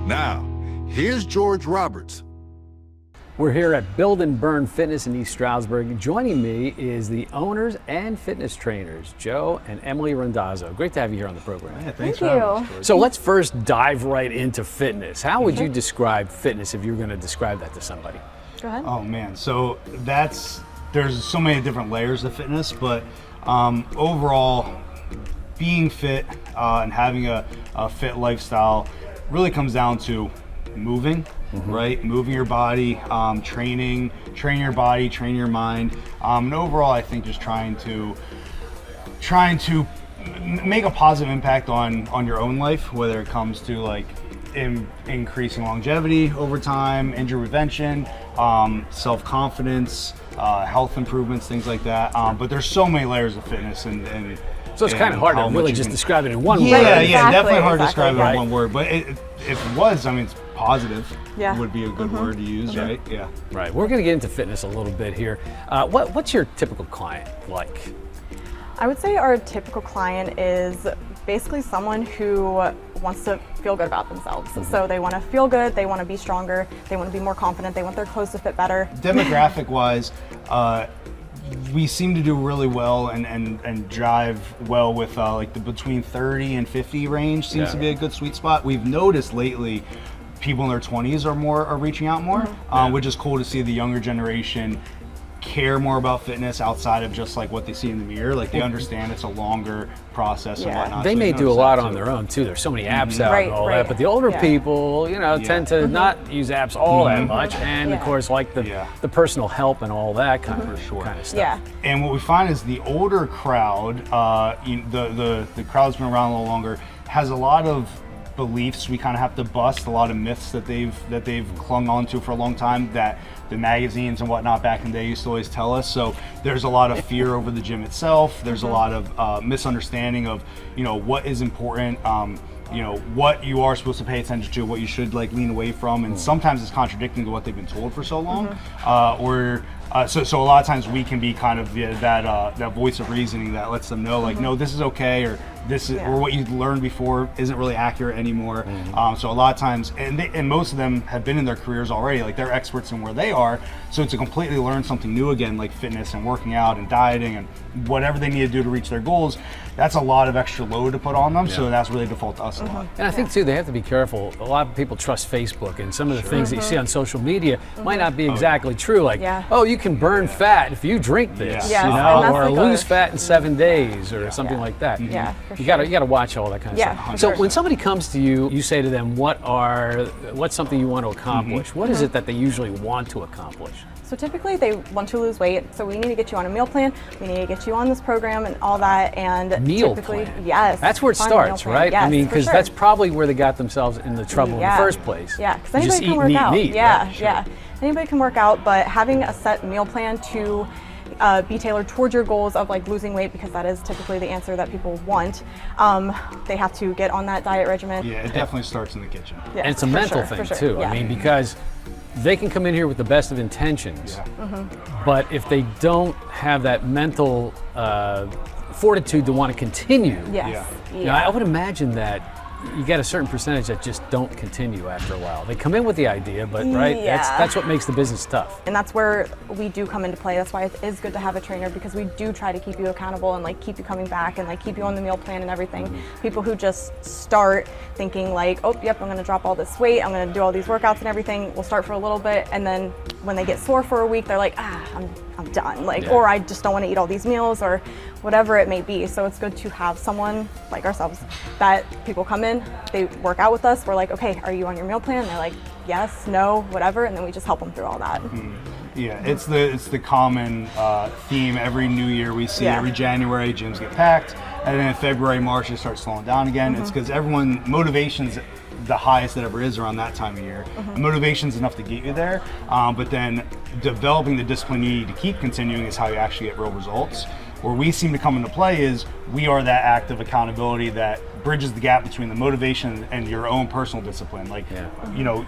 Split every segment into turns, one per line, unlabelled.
Now, here's George Roberts.
We're here at Build and Burn Fitness in East Stroudsburg. Joining me is the owners and fitness trainers, Joe and Emily Randazzo. Great to have you here on the program.
Yeah, thanks for having us, George.
So let's first dive right into fitness. How would you describe fitness if you were going to describe that to somebody?
Go ahead.
Oh man, so there's so many different layers of fitness, but overall, being fit and having a fit lifestyle really comes down to moving, right? Moving your body, train your body, train your mind. And overall, I think just trying to make a positive impact on your own life, whether it comes to like increasing longevity over time, injury prevention, self-confidence, health improvements, things like that. But there's so many layers of fitness and
so it's kind of hard to really just describe it in one word.
Yeah,
Exactly,
definitely hard to describe it
right.
in one word. But if it was, I mean, it's positive.
Yeah.
Would be a good word to use, right? Yeah.
Right. We're going to get into fitness a little bit here. What's your typical client like?
I would say our typical client is basically someone who wants to feel good about themselves. So they want to feel good, they want to be stronger, they want to be more confident, they want their clothes to fit better.
Demographic-wise, we seem to do really well and drive well with like the between 30 and 50 range seems to be a good sweet spot. We've noticed lately people in their 20s are reaching out more, which is cool to see the younger generation care more about fitness outside of just like what they see in the mirror. Like they understand it's a longer process and whatnot.
They
So
may
you
do a
notice
lot
that
on
too.
their own too. There's so many apps out
Right,
and all
right.
that, but the older
Yeah.
people, tend to not use apps all that much, and of
Yeah.
course, like the personal help and all that kind of stuff.
Yeah.
And what we find is the older crowd, the crowd's been around a little longer, has a lot of beliefs we kind of have to bust, a lot of myths that they've clung on to for a long time that the magazines and whatnot back in the day used to always tell us. So there's a lot of fear over the gym itself. There's a lot of misunderstanding of what is important. What you are supposed to pay attention to, what you should like lean away from, and sometimes it's contradicting to what they've been told for so long. So a lot of times we can be kind of that voice of reasoning that lets them know like, no, this is okay, or this is or what you learned before isn't really accurate anymore. So a lot of times, and most of them have been in their careers already, like they're experts in where they are. So to completely learn something new again, like fitness and working out and dieting and whatever they need to do to reach their goals, that's a lot of extra load to put on them. So that's really default to us a lot.
And I think too, they have to be careful. A lot of people trust Facebook, and some of the things that you see on social media might not be exactly true. Like, oh, you can burn fat if you drink this,
Yes, and that's
or
like
lose fat in 7 days, or something like that.
Yeah, for
You gotta watch all that kind of stuff.
for
So
sure.
when somebody comes to you, you say to them, what's something you want to accomplish? What is it that they usually want to accomplish?
So typically they want to lose weight, so we need to get you on a meal plan, we need to get you on this program and all that, and
Meal
typically,
plan.
yes.
That's where it
find a meal
starts,
plan.
right?
Yes,
I mean,
for
because
sure.
that's probably where they got themselves in the trouble in the first place.
Yeah, because
You
anybody
just
can
eat
work out.
meat,
Yeah,
right?
yeah. Anybody can work out, but having a set meal plan to be tailored towards your goals of like losing weight, because that is typically the answer that people want. They have to get on that diet regimen.
Yeah, it definitely starts in the kitchen.
Yeah,
And it's a
for
mental
sure,
thing
for sure.
too.
Yeah.
I mean, because they can come in here with the best of intentions, but if they don't have that mental fortitude to want to continue,
Yes.
I would imagine that you get a certain percentage that just don't continue after a while. They come in with the idea, but that's what makes the business tough.
And that's where we do come into play. That's why it is good to have a trainer, because we do try to keep you accountable and like keep you coming back and like keep you on the meal plan and everything. People who just start thinking like, oh, yep, I'm gonna drop all this weight, I'm gonna do all these workouts and everything. We'll start for a little bit, and then when they get sore for a week, they're like, I'm done. Like, or I just don't want to eat all these meals, or whatever it may be. So it's good to have someone like ourselves that people come in, they work out with us. We're like, okay, are you on your meal plan? They're like, yes, no, whatever, and then we just help them through all that.
Yeah, it's the common theme every new year we see. Every January gyms get packed, and then in February, March it starts slowing down again. It's because motivation's the highest that ever is around that time of year. Motivation's enough to get you there, but then developing the discipline you need to keep continuing is how you actually get real results. Where we seem to come into play is we are that active accountability that bridges the gap between the motivation and your own personal discipline. Like,
Yeah.
you know,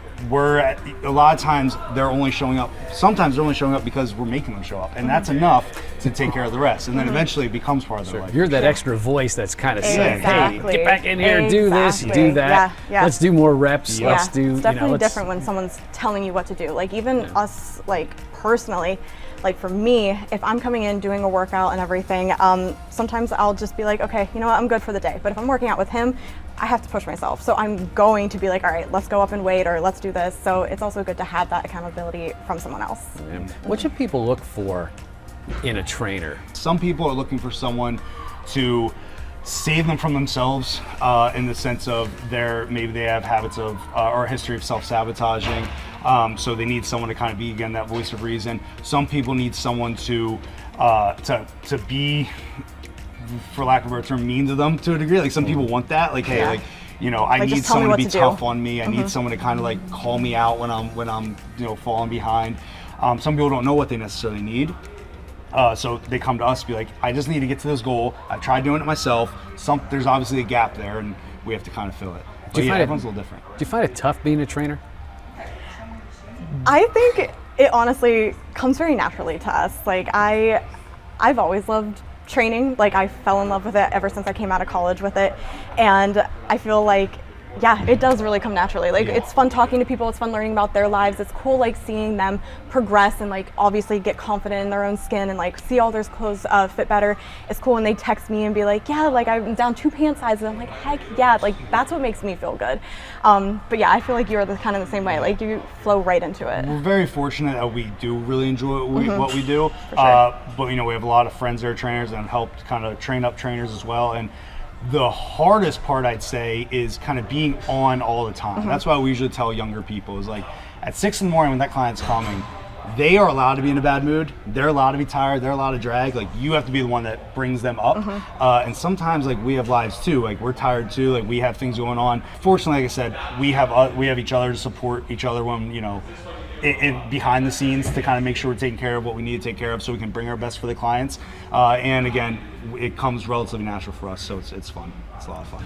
a lot of times they're only showing up. Sometimes they're only showing up because we're making them show up, and that's enough to take care of the rest. And then eventually it becomes part of their life.
You're that extra voice that's kind of saying, hey,
Exactly.
get back in here, do this,
Exactly.
do that.
Yeah, yeah.
Let's do more reps.
Yeah.
Let's do,
It's definitely
let's-
different when someone's telling you what to do. Like even us, like personally, like for me, if I'm coming in doing a workout and everything, sometimes I'll just be like, okay, you know what, I'm good for the day. But if I'm working out with him, I have to push myself. So I'm going to be like, all right, let's go up and weight, or let's do this. So it's also good to have that accountability from someone else.
Yeah. What should people look for in a trainer?
Some people are looking for someone to save them from themselves in the sense of maybe they have habits of or a history of self-sabotaging. So they need someone to kind of be, again, that voice of reason. Some people need someone to be, for lack of a better term, mean to them to a degree. Like some people want that. Like, hey, like, you know, I
Like,
need
just tell me
someone to
what
be
to
tough
do.
on me. I need someone to kind of like call me out when I'm you know, falling behind. Some people don't know what they necessarily need. So they come to us to be like, I just need to get to this goal. I've tried doing it myself. There's obviously a gap there, and we have to kind of fill it. But yeah, everyone's a little different.
Do you find it tough being a trainer?
I think it honestly comes very naturally to us. Like I've always loved training. Like I fell in love with it ever since I came out of college with it. And I feel like, yeah, it does really come naturally. Like it's fun talking to people, it's fun learning about their lives. It's cool like seeing them progress and like obviously get confident in their own skin and like see all their clothes fit better. It's cool when they text me and be like, yeah, like I'm down 2 pant sizes. I'm like, heck yeah, like that's what makes me feel good. But yeah, I feel like you're kind of the same way. Like you flow right into it.
We're very fortunate that we do really enjoy what we do.
sure.
But you know, we have a lot of friends that are trainers and helped kind of train up trainers as well. And the hardest part, I'd say, is kind of being on all the time. That's why we usually tell younger people is like at 6 in the morning when that client's coming, they are allowed to be in a bad mood. They're allowed to be tired. They're allowed to drag. Like you have to be the one that brings them up. And sometimes like we have lives too. Like we're tired too. Like we have things going on. Fortunately, like I said, we have each other to support each other when, you know, behind the scenes to kind of make sure we're taking care of what we need to take care of so we can bring our best for the clients. And again, it comes relatively natural for us, so it's fun. It's a lot of fun.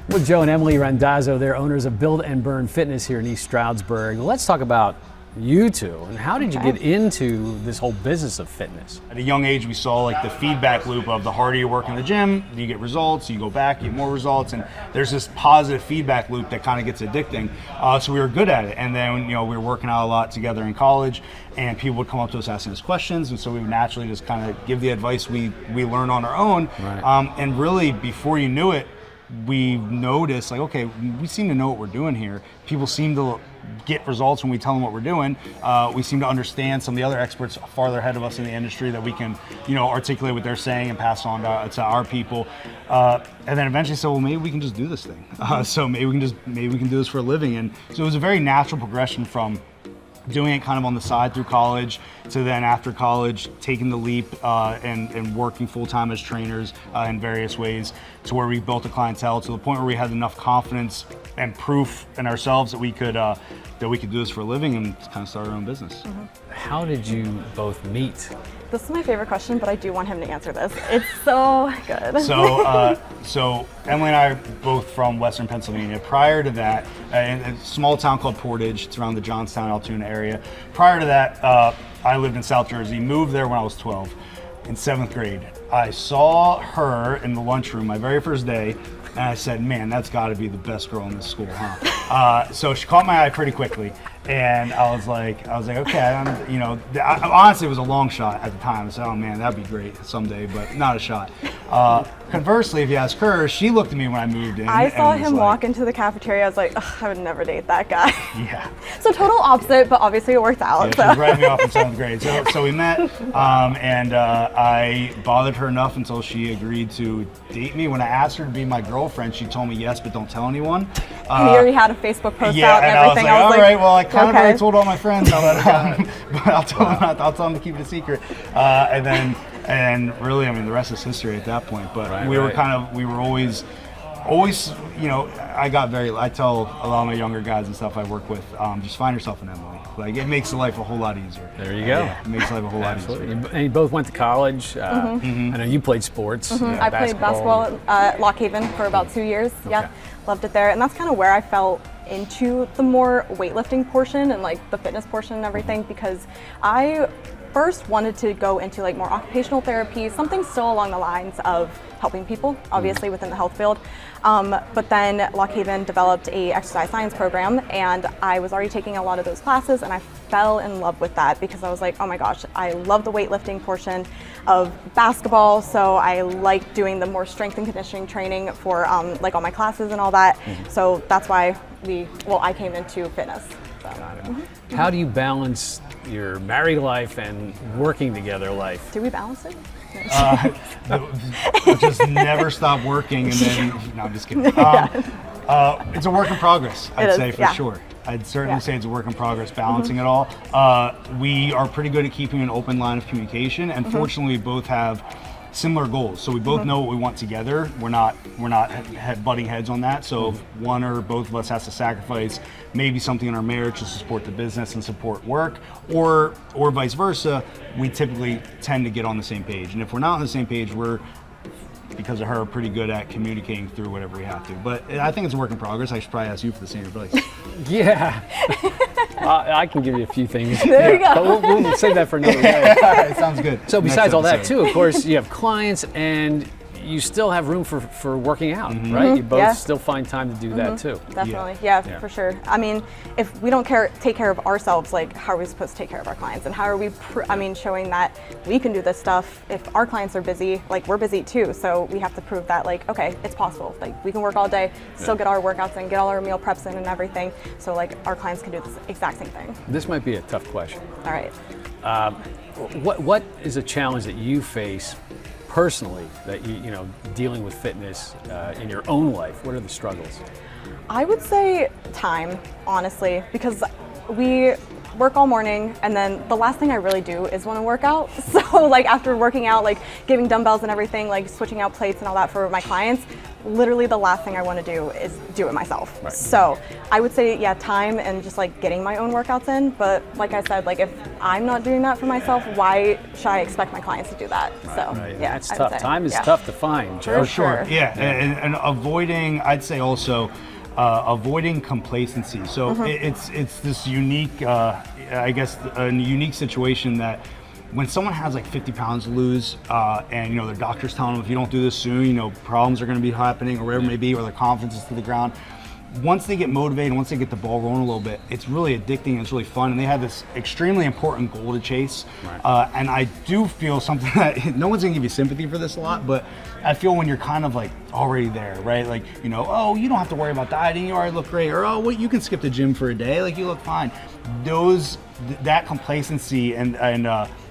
With Joe and Emily Randazzo, they're owners of Build and Burn Fitness here in East Stroudsburg. Let's talk about you two and how did you get into this whole business of fitness?
At a young age, we saw like the feedback loop of the harder you work in the gym, you get results, you go back, you get more results, and there's this positive feedback loop that kind of gets addicting. So we were good at it, and then, you know, we were working out a lot together in college, and people would come up to us asking us questions, and so we would naturally just kind of give the advice we learn on our own.
Right.
And really, before you knew it, we noticed like, okay, we seem to know what we're doing here. People seem to get results when we tell them what we're doing. We seem to understand some of the other experts farther ahead of us in the industry that we can, you know, articulate what they're saying and pass on to our people. And then eventually said, well, maybe we can just do this thing. So maybe we can do this for a living. And so it was a very natural progression from doing it kind of on the side through college to then after college taking the leap and working full-time as trainers in various ways to where we built a clientele to the point where we had enough confidence and proof in ourselves that we could do this for a living and kind of start our own business.
How did you both meet?
This is my favorite question, but I do want him to answer this. It's so good.
So Emily and I are both from Western Pennsylvania. Prior to that, in a small town called Portage, it's around the Johnstown, Altoona area. Prior to that, I lived in South Jersey, moved there when I was 12, in 7th grade. I saw her in the lunchroom my very first day, and I said, man, that's gotta be the best girl in this school, huh? So she caught my eye pretty quickly. And I was like, okay, honestly, it was a long shot at the time. I said, oh man, that'd be great someday, but not a shot. Conversely, if you ask her, she looked at me when I moved in.
I saw
and was
him
like,
walk into the cafeteria. I was like, ugh, I would never date that guy.
Yeah.
So total opposite, but obviously it worked out.
Yeah, she was writing me off in 7th grade. So we met, and I bothered her enough until she agreed to date me. When I asked her to be my girlfriend, she told me yes, but don't tell anyone.
And he already had a Facebook post
Yeah,
out and
and I was
everything.
like, all right, well, I kind of
okay.
already told all my friends, but I'll tell them to keep it a secret. And really, I mean, the rest is history at that point. But
Right,
we were
right.
we were always always, I tell a lot of my younger guys and stuff I work with, just find yourself an Emily. Like, it makes life a whole lot easier.
There you go.
Yeah, it makes life a whole lot easier.
And you both went to college. I know you played sports.
I played basketball at Lock Haven for about 2 years. Yeah, loved it there. And that's kind of where I fell into the more weightlifting portion and like the fitness portion and everything, because I first wanted to go into like more occupational therapy, something still along the lines of helping people, obviously within the health field. But then Lock Haven developed a exercise science program, and I was already taking a lot of those classes, and I fell in love with that because I was like, oh my gosh, I love the weightlifting portion of basketball, so I like doing the more strength and conditioning training for like all my classes and all that. So that's why I came into fitness. So.
How do you balance your married life and working together life?
Do we balance it?
Just never stop working, and then no, I'm just kidding. It's a work in progress, I'd say for sure. I'd certainly say it's a work in progress, balancing it all. We are pretty good at keeping an open line of communication, and fortunately, we both have similar goals. So we both know what we want together. We're not butting heads on that. So if one or both of us has to sacrifice maybe something in our marriage to support the business and support work, or vice versa, we typically tend to get on the same page. And if we're not on the same page, we're, because of her, pretty good at communicating through whatever we have to. But I think it's a work in progress. I should probably ask you for the same advice.
Yeah. I can give you a few things.
There you go.
But we'll save that for another day.
All right, sounds good.
So besides all that too, of course, you have clients and you still have room for working out, right? You both still find time to do that too.
Definitely, yeah, for sure. I mean, if we don't take care of ourselves, like how are we supposed to take care of our clients? And how are we, showing that we can do this stuff if our clients are busy, like we're busy too. So we have to prove that, like, okay, it's possible. Like we can work all day, still get our workouts in, get all our meal preps in and everything. So like our clients can do the exact same thing.
This might be a tough question.
All right.
What is a challenge that you face personally, that you know, dealing with fitness in your own life? What are the struggles?
I would say time, honestly, because we work all morning and then the last thing I really do is want to work out. So like after working out, like giving dumbbells and everything, like switching out plates and all that for my clients, literally the last thing I want to do is do it myself. Right. So I would say, yeah, time and just like getting my own workouts in. But like I said, like if I'm not doing that for myself, why should I expect my clients to do that?
Right.
So yeah,
that's tough. Time is tough to find, Joe.
For sure. Yeah, and avoiding, I'd say also, avoiding complacency. So it's this unique, I guess, a unique situation that when someone has like 50 pounds to lose, and you know their doctor's telling them if you don't do this soon, you know problems are going to be happening or whatever it may be, or their confidence is to the ground. Once they get motivated, once they get the ball rolling a little bit, it's really addicting and it's really fun, and they have this extremely important goal to chase. Right. And I do feel something that no one's gonna give you sympathy for this a lot, but I feel when you're kind of like already there, right? Like, you know, oh, you don't have to worry about dieting, you already look great, or oh, well, you can skip the gym for a day, like you look fine. That complacency and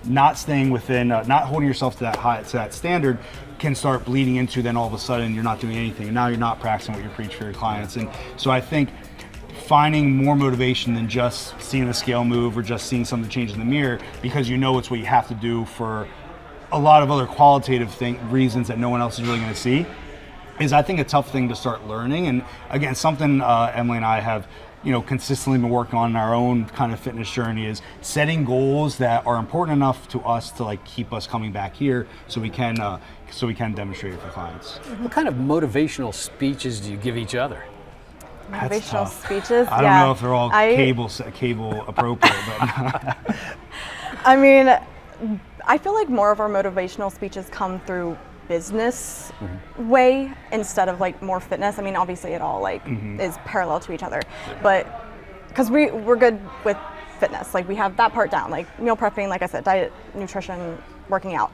not staying within, not holding yourself to that standard, can start bleeding into then all of a sudden you're not doing anything, and now you're not practicing what you preach for your clients. And so I think finding more motivation than just seeing the scale move or just seeing something change in the mirror, because you know it's what you have to do for a lot of other qualitative reasons that no one else is really going to see, is I think a tough thing to start learning. And again, something Emily and I have consistently been working on in our own kind of fitness journey, is setting goals that are important enough to us to like keep us coming back here so we can demonstrate it for clients.
What kind of motivational speeches do you give each other?
Motivational speeches?
I don't know if they're all cable appropriate, but
I mean, I feel like more of our motivational speeches come through business way instead of like more fitness. I mean, obviously it all like is parallel to each other, but because we're good with fitness, like we have that part down, like meal prepping, like I said, diet, nutrition, working out.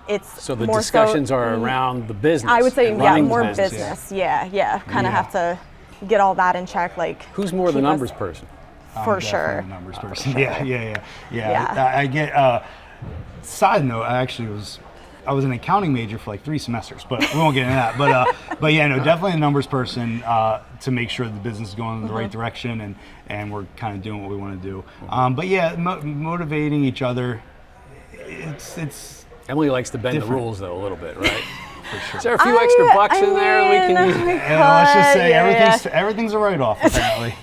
It's
so the discussions are around the business.
I would say, yeah, more
business.
Yeah. Kind of have to get all that in check. Like,
who's more the numbers person?
For sure.
The numbers person. Yeah. I get. Side note, I was an accounting major for like 3 semesters, but we won't get into that. But yeah, no, definitely a numbers person to make sure the business is going in the right direction and we're kind of doing what we want to do. But yeah, motivating each other. It's
Emily likes to bend
different.
The rules though a little bit, right?
for sure.
Is there a few extra bucks in there we can use?
Let's just say
yeah,
everything's a write-off apparently.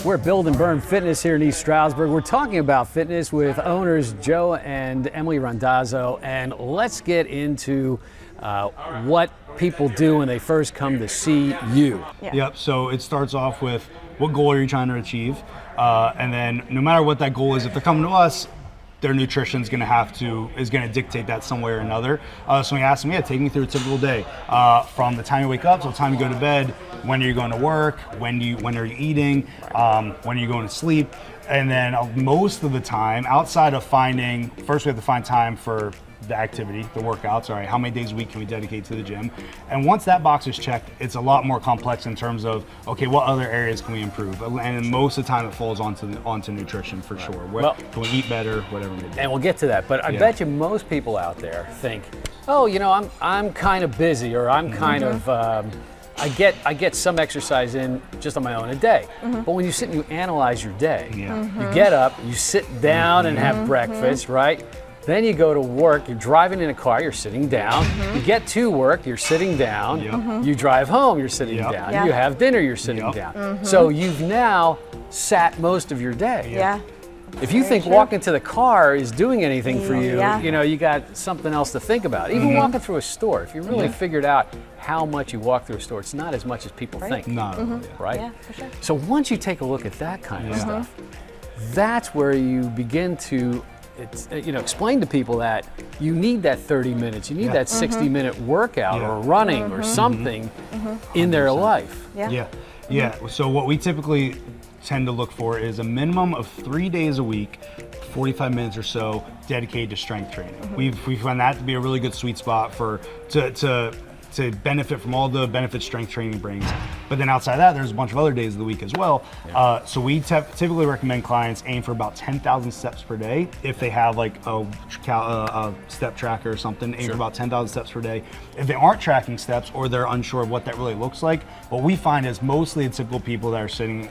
We're at Build and Burn Fitness here in East Stroudsburg. We're talking about fitness with owners Joe and Emily Randazzo, and let's get into what people do when they first come to see you.
Yeah.
Yep, so it starts off with what goal are you trying to achieve? And then no matter what that goal is, if they're coming to us, their nutrition is going to dictate that some way or another. So we ask them, take me through a typical day. From the time you wake up till the time you go to bed, when are you going to work, when are you eating, when are you going to sleep? And then most of the time, outside of first we have to find time for the activity, the workouts, all right, how many days a week can we dedicate to the gym? And once that box is checked, it's a lot more complex in terms of, okay, what other areas can we improve? And most of the time it falls onto nutrition for sure. Can we eat better, whatever we do.
And we'll get to that, but I bet you most people out there think, oh, I'm kind of busy, or I'm kind of, I get some exercise in just on my own a day. But when you sit and you analyze your day, you get up, you sit down and have breakfast, right? Then you go to work, you're driving in a car, you're sitting down. You get to work, you're sitting down. You drive home, you're sitting down.
Yeah.
You have dinner, you're sitting down. So you've now sat most of your day.
Yeah.
If you think walking to the car is doing anything for you,
Yeah.
you got something else to think about. Even walking through a store, if you really figured out how much you walk through a store, it's not as much as people think.
Not at all,
Right?
Yeah, for sure.
So once you take a look at that kind of stuff, that's where you begin to explain to people that you need that 30 minutes, you need that 60-minute workout or running or something in their life.
Yeah. So what we typically tend to look for is a minimum of 3 days a week, 45 minutes or so dedicated to strength training. We've found that to be a really good sweet spot to benefit from all the benefits strength training brings. But then outside of that, there's a bunch of other days of the week as well. So we typically recommend clients aim for about 10,000 steps per day. If they have like a step tracker or something, aim for about 10,000 steps per day. If they aren't tracking steps or they're unsure of what that really looks like, what we find is mostly the typical people that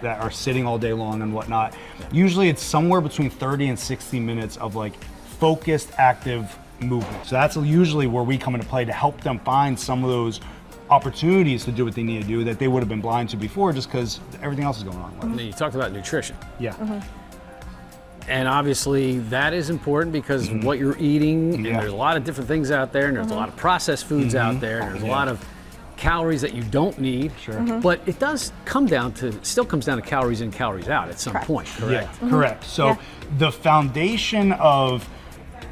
are sitting all day long and whatnot. Usually it's somewhere between 30 and 60 minutes of like focused, active movement. So that's usually where we come into play to help them find some of those opportunities to do what they need to do that they would have been blind to before just because everything else is going on.
And you talked about nutrition.
Yeah.
And obviously that is important because what you're eating, and there's a lot of different things out there, and there's a lot of processed foods out there, and there's a lot of calories that you don't need. But it still comes down to calories in, calories out at some point, correct?
Yeah, correct. So the foundation of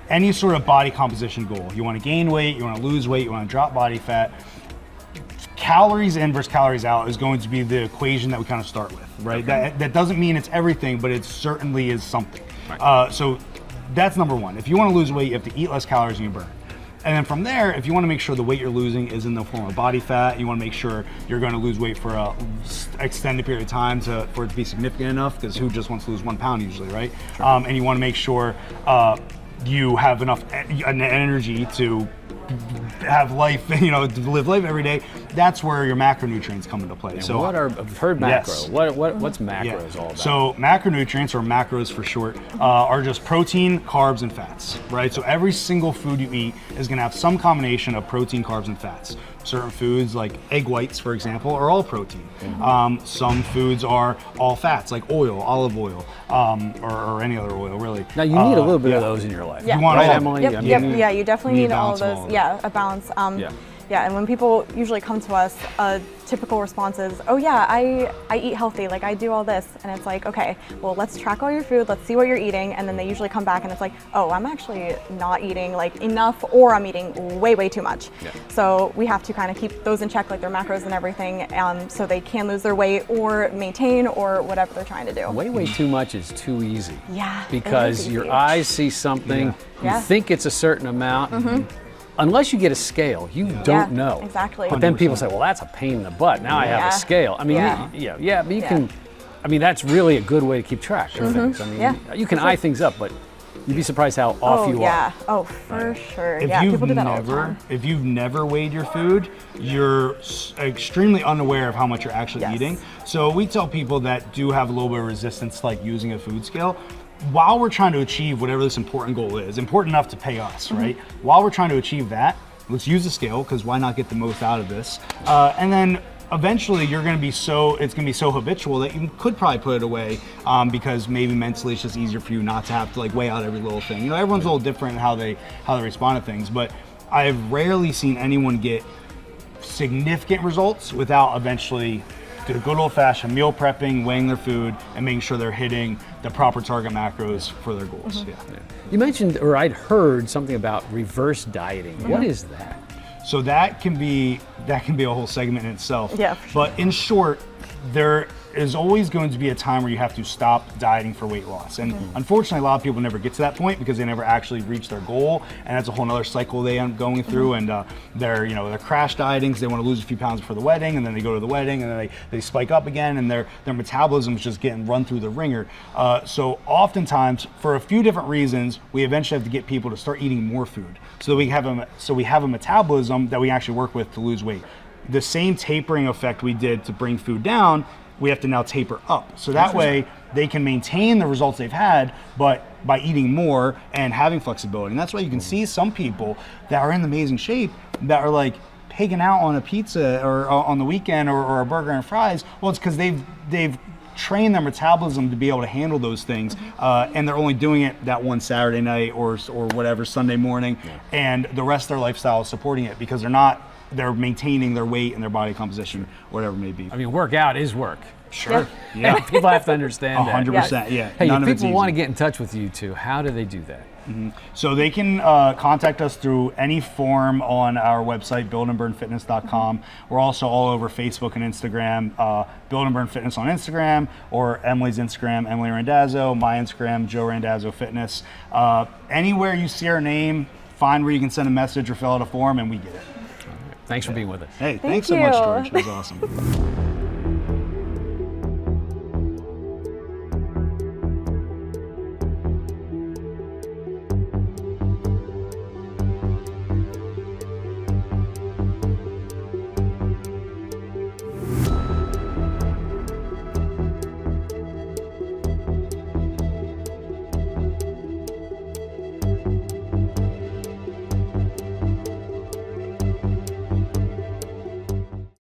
any sort of body composition goal, you want to gain weight, you want to lose weight, you want to drop body fat, calories in versus calories out is going to be the equation that we kind of start with, right? That doesn't mean it's everything, but it certainly is something. So that's number one. If you want to lose weight, you have to eat less calories than you burn. And then from there, if you want to make sure the weight you're losing is in the form of body fat, you want to make sure you're going to lose weight for an extended period of time for it to be significant enough, because who just wants to lose 1 pound usually, right? And you want to make sure you have enough energy to have life, to live life every day. That's where your macronutrients come into play.
And
so
I've heard macro.
Yes.
What's macros all about?
So macronutrients, or macros for short, are just protein, carbs, and fats, right? So every single food you eat is going to have some combination of protein, carbs, and fats. Certain foods, like egg whites, for example, are all protein. Some foods are all fats, like oil, olive oil, or any other oil, really.
Now you need a little bit of those in your life.
Yeah.
You want
right,
all
Emily?
Yep. You definitely need all of
balance
those. A balance. Yeah, and when people usually come to us, a typical response is, oh yeah, I eat healthy, like I do all this. And it's like, okay, well, let's track all your food, let's see what you're eating. And then they usually come back and it's like, oh, I'm actually not eating like enough, or I'm eating way, way too much. So we have to kind of keep those in check, like their macros and everything, so they can lose their weight or maintain or whatever they're trying to do.
Way too much is too easy.
Yeah.
Because your eyes see something, you think it's a certain amount. Unless you get a scale, you don't know.
Exactly.
But then people say, well, that's a pain in the butt. Now I have a scale. I mean, but you can, that's really a good way to keep track of things. I mean, you can eye things up, but you'd be surprised how off you
yeah.
are.
Oh, for sure.
If
Yeah,
you've
people do that all the
never,
time.
if you've never weighed your food, you're extremely unaware of how much you're actually
Yes.
eating. So we tell people that do have a little bit of resistance to like using a food scale, while we're trying to achieve whatever this important goal is, important enough to pay us,
Mm-hmm.
right? While we're trying to achieve that, let's use the scale, because why not get the most out of this? And then eventually it's gonna be so habitual that you could probably put it away, because maybe mentally it's just easier for you not to have to like weigh out every little thing. You know, everyone's a little different in how they respond to things, but I've rarely seen anyone get significant results without eventually do the good old-fashioned meal prepping, weighing their food, and making sure they're hitting the proper target macros for their goals. Yeah.
You mentioned, or I'd heard something about reverse dieting. What is that?
So that can be a whole segment in itself.
Yeah, for sure.
But in short, there is always going to be a time where you have to stop dieting for weight loss. And unfortunately, a lot of people never get to that point because they never actually reach their goal. And that's a whole nother cycle they end up going through. And they're crash dieting because they want to lose a few pounds before the wedding, and then they go to the wedding and then they spike up again, and their metabolism is just getting run through the ringer. So oftentimes, for a few different reasons, we eventually have to get people to start eating more food so that we have a metabolism that we actually work with to lose weight. The same tapering effect we did to bring food down, we have to now taper up. So that way they can maintain the results they've had, but by eating more and having flexibility. And that's why you can see some people that are in amazing shape that are like pigging out on a pizza or on the weekend or a burger and fries. Well, it's because they've trained their metabolism to be able to handle those things, and they're only doing it that one Saturday night or whatever Sunday morning, and the rest of their lifestyle is supporting it because they're maintaining their weight and their body composition, whatever it may be.
I mean, workout is work.
Sure.
Yeah. People have to understand that.
100%. Yeah.
Hey,
None
if
of it's
people want to
easy.
get in touch with you two, how do they do that?
So they can contact us through any form on our website, buildandburnfitness.com. We're also all over Facebook and Instagram, Build and Burn Fitness on Instagram, or Emily's Instagram, Emily Randazzo, my Instagram, Joe Randazzo Fitness. Anywhere you see our name, find where you can send a message or fill out a form, and we get it.
Thanks for being with us.
Hey, thanks so
you.
much, George. It was awesome.